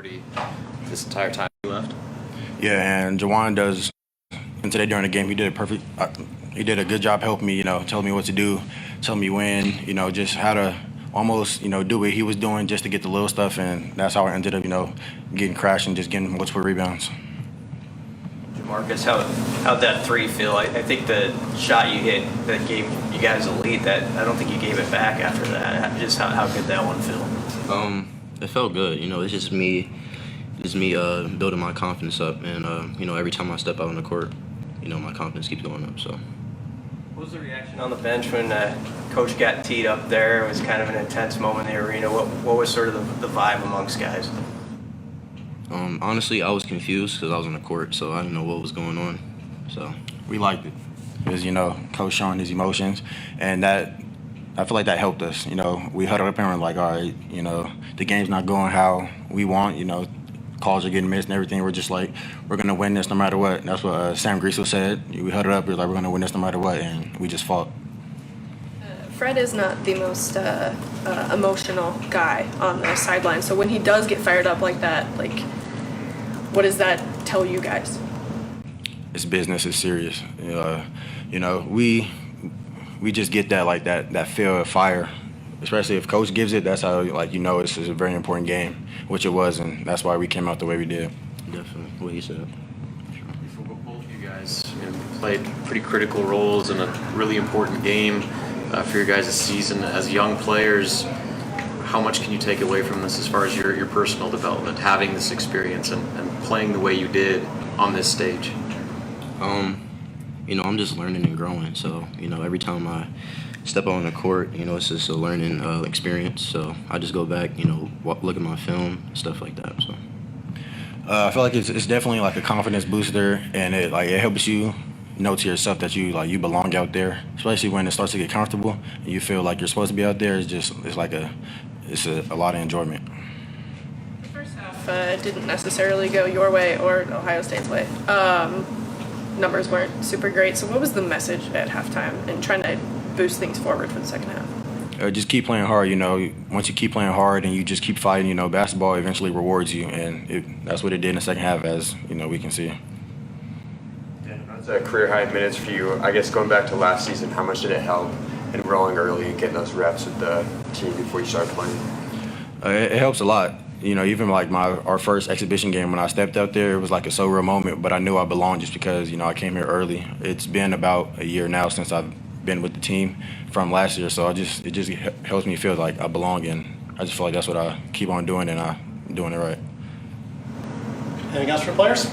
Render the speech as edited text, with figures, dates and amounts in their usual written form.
priority this entire time you left? Yeah, and Jawan does. And today during the game, he did a perfect. He did a good job helping me. Telling me what to do, telling me when. Just how to almost do what he was doing just to get the little stuff, and that's how I ended up getting crashed and just getting multiple rebounds. Jamarques, how'd that three feel? I think the shot you hit that gave you guys a lead, that I don't think you gave it back after that. Just how good that one feel? It felt good. It's just me building my confidence up, and every time I step out on the court, my confidence keeps going up. So. What was the reaction on the bench when Coach got teed up there? It was kind of an intense moment in the arena. What was sort of the vibe amongst guys? Honestly, I was confused because I was on the court, so I didn't know what was going on. So we liked it. It was, Coach showing his emotions, and that I feel like that helped us. We huddled up and were like, all right, the game's not going how we want. Calls are getting missed and everything. We're just like, we're going to win this no matter what. And that's what Sam Griesel said. We huddled up. We were like, we're going to win this no matter what, and we just fought. Fred is not the most emotional guy on the sideline. So when he does get fired up like that, what does that tell you guys? It's business. It's serious. We just get that feel of fire. Especially if Coach gives it, that's how it's a very important game, which it was, and that's why we came out the way we did. Definitely, what he said. For both of you guys, played pretty critical roles in a really important game for your guys' season as young players. How much can you take away from this as far as your personal development, having this experience and playing the way you did on this stage? I'm just learning and growing. So, every time I step out on the court, it's just a learning experience. So I just go back, look at my film, stuff like that. So I feel like it's definitely like a confidence booster, and it helps you know to yourself that you belong out there, especially when it starts to get comfortable and you feel like you're supposed to be out there. It's a lot of enjoyment. The first half didn't necessarily go your way or Ohio State's way. Numbers weren't super great. So what was the message at halftime and trying to boost things forward for the second half? Just keep playing hard. Once you keep playing hard and you just keep fighting, basketball eventually rewards you, and that's what it did in the second half, as we can see. That's a career high minutes for you. I guess going back to last season, how much did it help enrolling early and getting those reps with the team before you started playing? It helps a lot. Even like our first exhibition game, when I stepped out there, it was like a so real moment, but I knew I belonged just because, I came here early. It's been about a year now since I've been with the team from last year, so it just helps me feel like I belong, and I just feel like that's what I keep on doing, and I'm doing it right. Anything else for players?